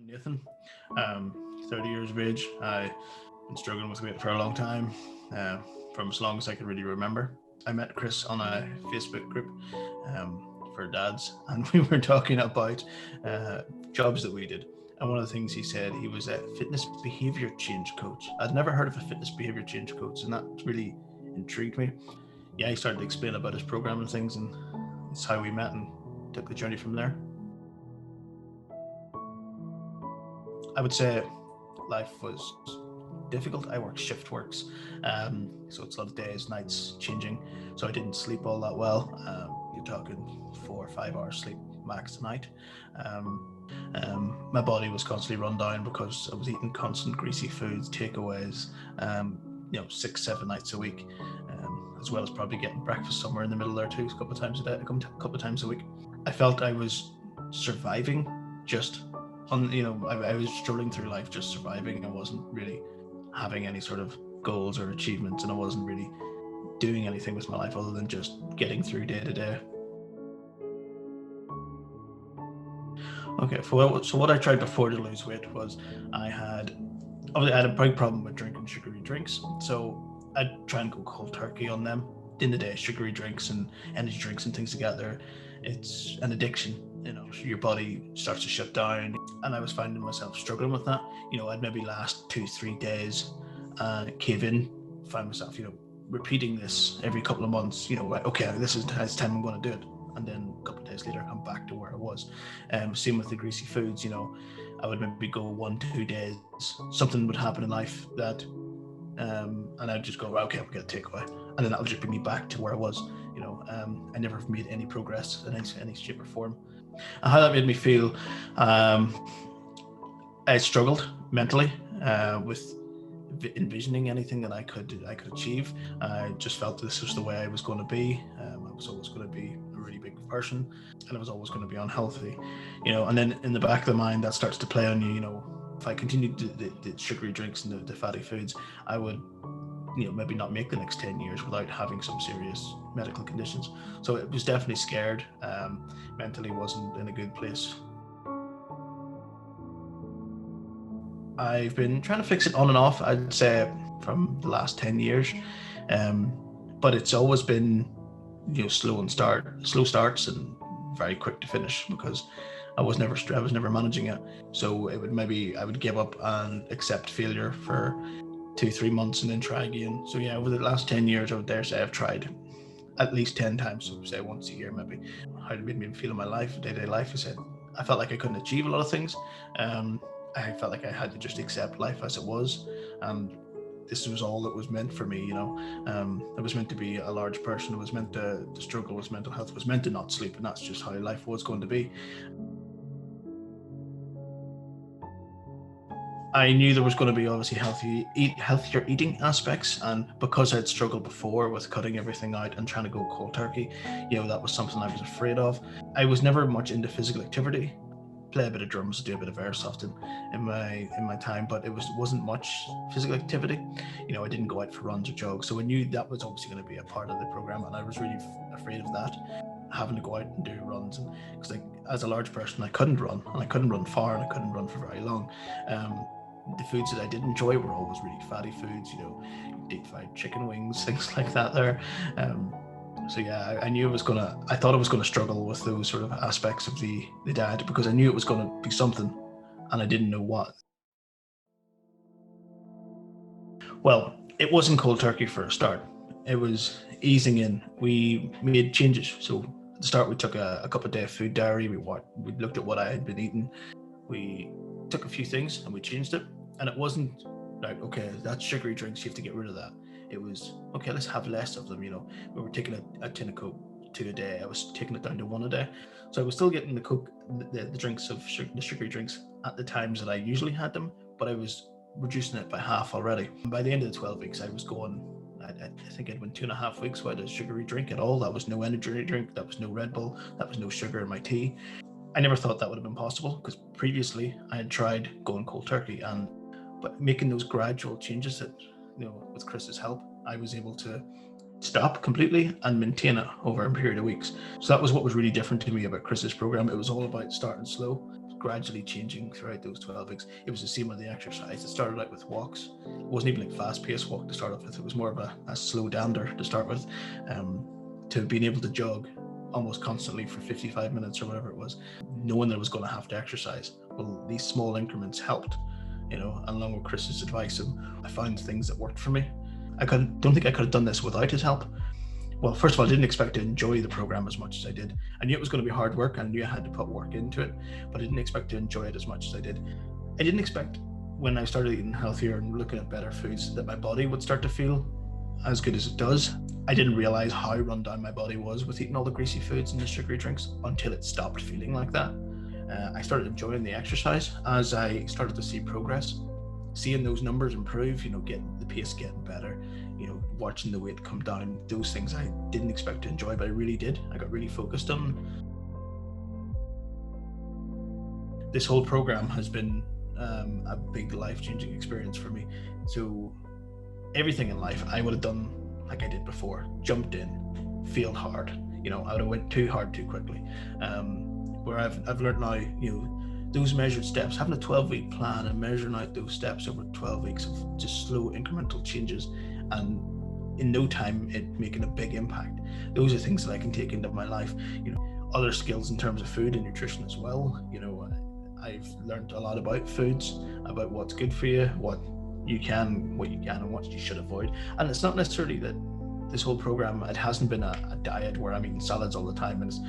I'm Nathan, 30 years of age. I've been struggling with weight for a long time, from as long as I can really remember. I met Chris on a Facebook group for dads, and we were talking about jobs that we did. And one of the things he said, he was a fitness behavior change coach. I'd never heard of a fitness behavior change coach, and that really intrigued me. Yeah, he started to explain about his program and things, and it's how we met and took the journey from there. I would say life was difficult. I work shift works, so it's a lot of days, nights changing. So I didn't sleep all that well. You're talking 4 or 5 hours sleep max a night. My body was constantly run down because I was eating constant greasy foods, takeaways, 6, 7 nights a week, as well as probably getting breakfast somewhere in the middle there too, a couple of times a day, a couple of times a week. I felt I was surviving just I was strolling through life just surviving. I wasn't really having any sort of goals or achievements, and I wasn't really doing anything with my life other than just getting through day to day. Okay, so what I tried before to lose weight was I had a big problem with drinking sugary drinks. So I'd try and go cold turkey on them. In the day, sugary drinks and energy drinks and things together, it's an addiction. Your body starts to shut down, and I was finding myself struggling with that. I'd maybe last 2-3 days and cave in, find myself repeating this every couple of months. Okay, this is time I'm going to do it, and then a couple of days later I come back to where I was. Same with the greasy foods. I would maybe go 1-2 days, something would happen in life that and I'd just go, okay, I'll get a takeaway, and then that would just bring me back to where I was. I never made any progress in any shape or form. And how that made me feel, I struggled mentally with envisioning anything that I could achieve. I just felt this was the way I was going to be. I was always going to be a really big person, and I was always going to be unhealthy. And then in the back of the mind, that starts to play on you. If I continued the sugary drinks and the fatty foods, I would maybe not make the next 10 years without having some serious medical conditions. So it was definitely scared. Mentally wasn't in a good place. I've been trying to fix it on and off, I'd say, from the last 10 years. But it's always been slow starts and very quick to finish, because I was never managing it. So I would give up and accept failure for 2-3 months and then try again. So yeah, over the last 10 years, I would dare say I've tried at least 10 times, so say once a year maybe. How it made me feel in my life, day-to-day life, I felt like I couldn't achieve a lot of things. I felt like I had to just accept life as it was, and this was all that was meant for me. I was meant to be a large person. I was meant to struggle with mental health. I was meant to not sleep, and that's just how life was going to be. I knew there was going to be obviously healthier eating aspects, and because I'd struggled before with cutting everything out and trying to go cold turkey, that was something I was afraid of. I was never much into physical activity. Play a bit of drums, do a bit of airsoft in my time, but it wasn't much physical activity. I didn't go out for runs or jogs, so I knew that was obviously going to be a part of the program, and I was really afraid of that, having to go out and do runs. And because as a large person, I couldn't run, and I couldn't run far, and I couldn't run for very long. The foods that I did enjoy were always really fatty foods, deep fried chicken wings, things like that there. So yeah, I thought I was going to struggle with those sort of aspects of the diet, because I knew it was going to be something, and I didn't know what. Well, it wasn't cold turkey for a start. It was easing in. We made changes. So at the start, we took a couple of day of food diary. We looked at what I had been eating. We took a few things and we changed it. And it wasn't like, okay, that's sugary drinks, you have to get rid of that. It was, okay, let's have less of them. We were taking a tin of Coke 2 a day. I was taking it down to 1 a day. So I was still getting the Coke, the drinks of the sugary drinks at the times that I usually had them, but I was reducing it by half already. And by the end of the 12 weeks, I was going, I think I'd went 2.5 weeks without a sugary drink at all. That was no energy drink, that was no Red Bull, that was no sugar in my tea. I never thought that would have been possible, because previously I had tried going cold turkey, but making those gradual changes that, with Chris's help, I was able to stop completely and maintain it over a period of weeks. So that was what was really different to me about Chris's program. It was all about starting slow, gradually changing throughout those 12 weeks. It was the same with the exercise. It started out with walks. It wasn't even like fast-paced walk to start off with. It was more of a slow dander to start with, to being able to jog almost constantly for 55 minutes or whatever it was, knowing that I was going to have to exercise. Well, these small increments helped, and along with Chris's advice, I found things that worked for me. I don't think I could have done this without his help. Well, first of all, I didn't expect to enjoy the program as much as I did. I knew it was going to be hard work. I knew I had to put work into it, but I didn't expect to enjoy it as much as I did. I didn't expect, when I started eating healthier and looking at better foods, that my body would start to feel as good as it does. I didn't realize how run down my body was with eating all the greasy foods and the sugary drinks until it stopped feeling like that. I started enjoying the exercise as I started to see progress, seeing those numbers improve, getting the pace getting better, watching the weight come down. Those things I didn't expect to enjoy, but I really did. I got really focused on. This whole program has been a big life-changing experience for me. So everything in life I would have done like I did before, jumped in, failed hard. I would have went too hard too quickly. Where I've learned now, those measured steps, having a 12-week plan and measuring out those steps over 12 weeks of just slow incremental changes, and in no time it making a big impact. Those are things that I can take into my life. Other skills in terms of food and nutrition as well. I've learned a lot about foods, about what's good for you, what you can and what you should avoid. And it's not necessarily that this whole program, it hasn't been a diet where I'm eating salads all the time, and it's,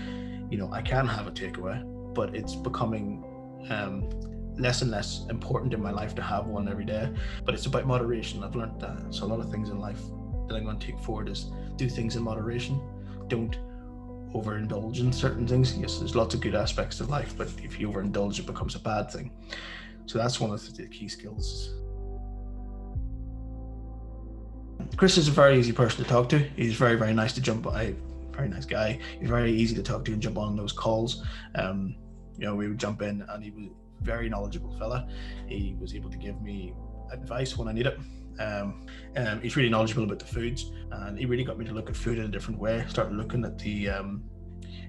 I can have a takeaway, but it's becoming less and less important in my life to have one every day. But it's about moderation. I've learned that. So a lot of things in life that I'm going to take forward is do things in moderation. Don't overindulge in certain things. Yes, there's lots of good aspects of life, but if you overindulge, it becomes a bad thing. So that's one of the key skills. Chris is a very easy person to talk to. He's very, very nice to jump on. Very nice guy. He's very easy to talk to and jump on those calls. We would jump in, and he was a very knowledgeable fella. He was able to give me advice when I need it. He's really knowledgeable about the foods, and he really got me to look at food in a different way. Start looking at the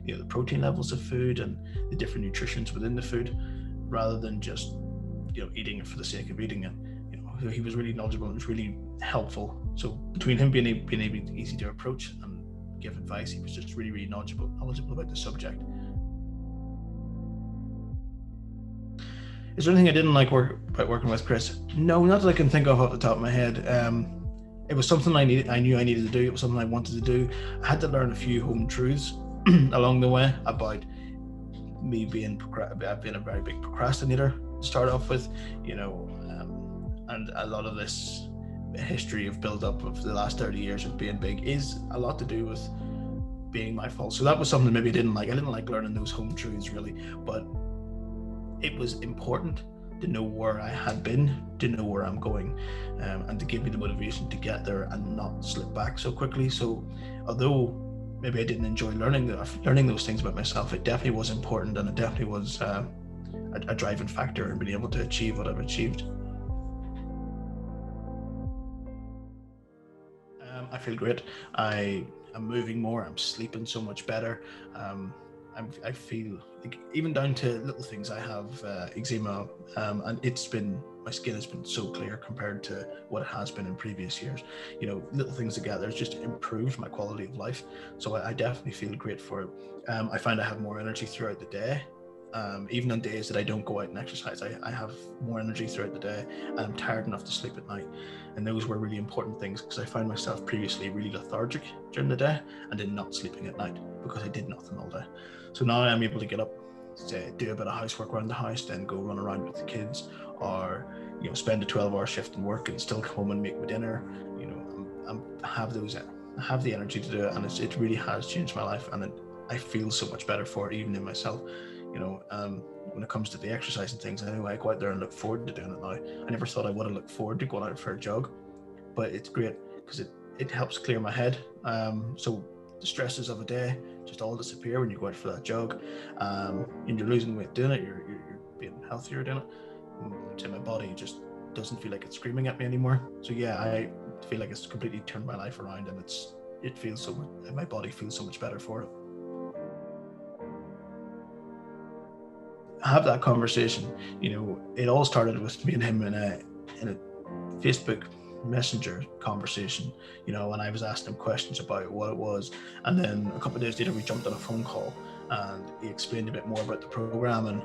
the protein levels of food and the different nutritions within the food, rather than just eating it for the sake of eating it. He was really knowledgeable and was really helpful. So between him being easy to approach and give advice, he was just really, really knowledgeable about the subject. Is there anything I didn't like about working with Chris? No, not that I can think of off the top of my head. It was something I knew I needed to do. It was something I wanted to do. I had to learn a few home truths along the way about me being a very big procrastinator to start off with, and a lot of this history of build-up of the last 30 years of being big is a lot to do with being my fault. So that was something maybe I didn't like. I didn't like learning those home truths really, but it was important to know where I had been, to know where I'm going, and to give me the motivation to get there and not slip back so quickly. So although maybe I didn't enjoy learning those things about myself, it definitely was important, and it definitely was a driving factor in being able to achieve what I've achieved. I feel great. I'm moving more. I'm sleeping so much better. I feel like, even down to little things. I have eczema, and my skin has been so clear compared to what it has been in previous years. Little things together has just improved my quality of life. So I definitely feel great for it. I find I have more energy throughout the day. Even on days that I don't go out and exercise, I have more energy throughout the day, and I'm tired enough to sleep at night. And those were really important things, because I found myself previously really lethargic during the day and then not sleeping at night because I did nothing all day. So now I'm able to get up, say, do a bit of housework around the house, then go run around with the kids, or spend a 12-hour shift in work and still come home and make my dinner. I have the energy to do it, and it really has changed my life, and I feel so much better for it, even in myself. When it comes to the exercise and things, I know I go out there and look forward to doing it now. I never thought I would have looked forward to going out for a jog, but it's great because it helps clear my head. So the stresses of a day just all disappear when you go out for that jog, and you're losing weight doing it. You're being healthier doing it. And my body just doesn't feel like it's screaming at me anymore. So yeah, I feel like it's completely turned my life around, and my body feels so much better for it. have that conversation. It all started with me and him in a Facebook Messenger conversation, and I was asking him questions about what it was. And then a couple of days later, we jumped on a phone call and he explained a bit more about the program, and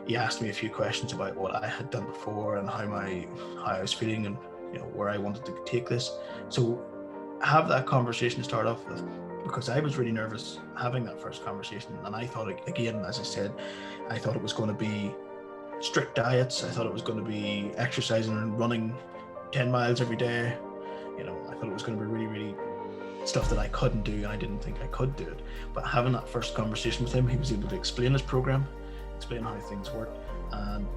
he asked me a few questions about what I had done before and how I was feeling, and where I wanted to take this. So have that conversation to start off with, because I was really nervous having that first conversation. And I thought, again, as I said, I thought it was going to be strict diets. I thought it was going to be exercising and running 10 miles every day. I thought it was going to be really, really stuff that I couldn't do, and I didn't think I could do it. But having that first conversation with him, he was able to explain his program, explain how things worked, and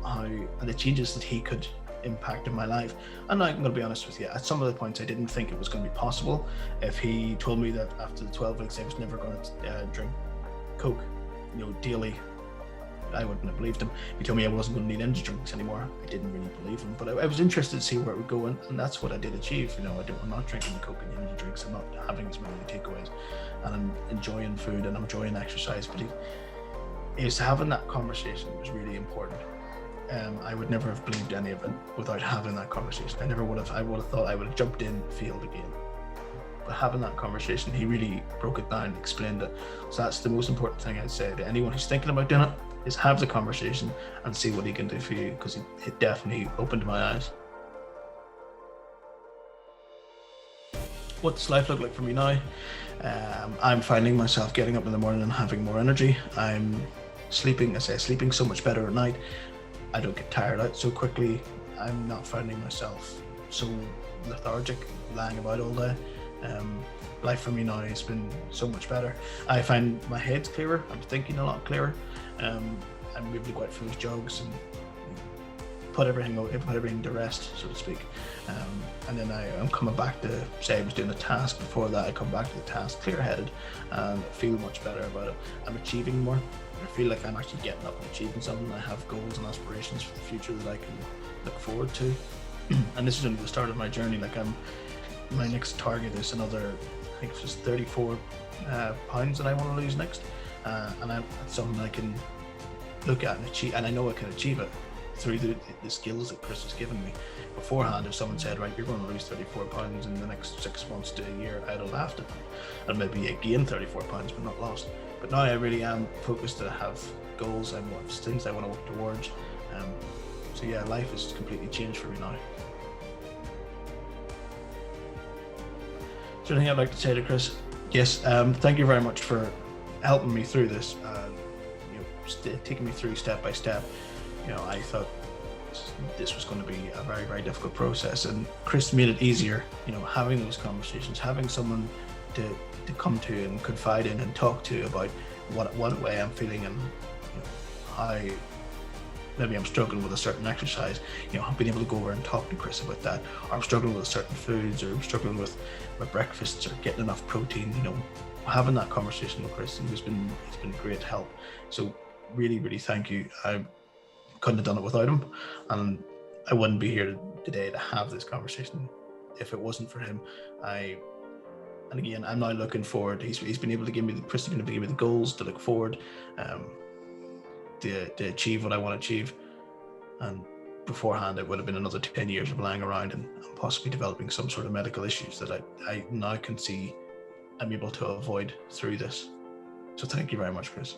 the changes that he could impact in my life. And I'm going to be honest with you, at some of the points I didn't think it was going to be possible. If he told me that after the 12 weeks I was never going to drink Coke daily, I wouldn't have believed him. He told me I wasn't going to need energy drinks anymore, I didn't really believe him. But I was interested to see where it would go, and that's what I did achieve. I'm not drinking the Coke and the energy drinks, I'm not having as many takeaways, and I'm enjoying food and I'm enjoying exercise. But is having that conversation was really important. I would never have believed any of it without having that conversation. I would have thought I would have jumped in, failed again. But having that conversation, he really broke it down, explained it. So that's the most important thing I'd say to anyone who's thinking about doing it, is have the conversation and see what he can do for you, because it definitely opened my eyes. What's life look like for me now? I'm finding myself getting up in the morning and having more energy. I'm sleeping so much better at night. I don't get tired out so quickly. I'm not finding myself so lethargic, lying about all day. Life for me now has been so much better. I find my head's clearer. I'm thinking a lot clearer. I'm able to go out for those jogs and put everything to rest, so to speak. And then I'm coming back to, say I was doing a task before that, I come back to the task clear-headed and feel much better about it. I'm achieving more. I feel like I'm actually getting up and achieving something. I have goals and aspirations for the future that I can look forward to. And this is only the start of my journey. My next target is another, I think it's just 34 pounds that I want to lose next. And it's something I can look at and achieve, and I know I can achieve it through the skills that Chris has given me. Beforehand, if someone said, right, you're going to lose 34 pounds in the next 6 months to a year, I'd have laughed at them and maybe gained 34 pounds but not lost. But now I really am focused to have goals and things I want to work towards. So yeah, life has completely changed for me now. Is there anything I'd like to say to Chris? Yes, thank you very much for helping me through this, taking me through step by step. I thought this was going to be a very, very difficult process, and Chris made it easier. Having those conversations, having someone to come to and confide in and talk to about what way I'm feeling and how maybe I'm struggling with a certain exercise. Being able to go over and talk to Chris about that, or I'm struggling with certain foods, or I'm struggling with my breakfasts, or getting enough protein. Having that conversation with Chris has been great help. So really, really thank you. I couldn't have done it without him, and I wouldn't be here today to have this conversation if it wasn't for him. And again, I'm now looking forward. He's been able to give me the goals to look forward, to achieve what I want to achieve. And beforehand, it would have been another 10 years of lying around and possibly developing some sort of medical issues that I now can see I'm able to avoid through this. So thank you very much, Chris.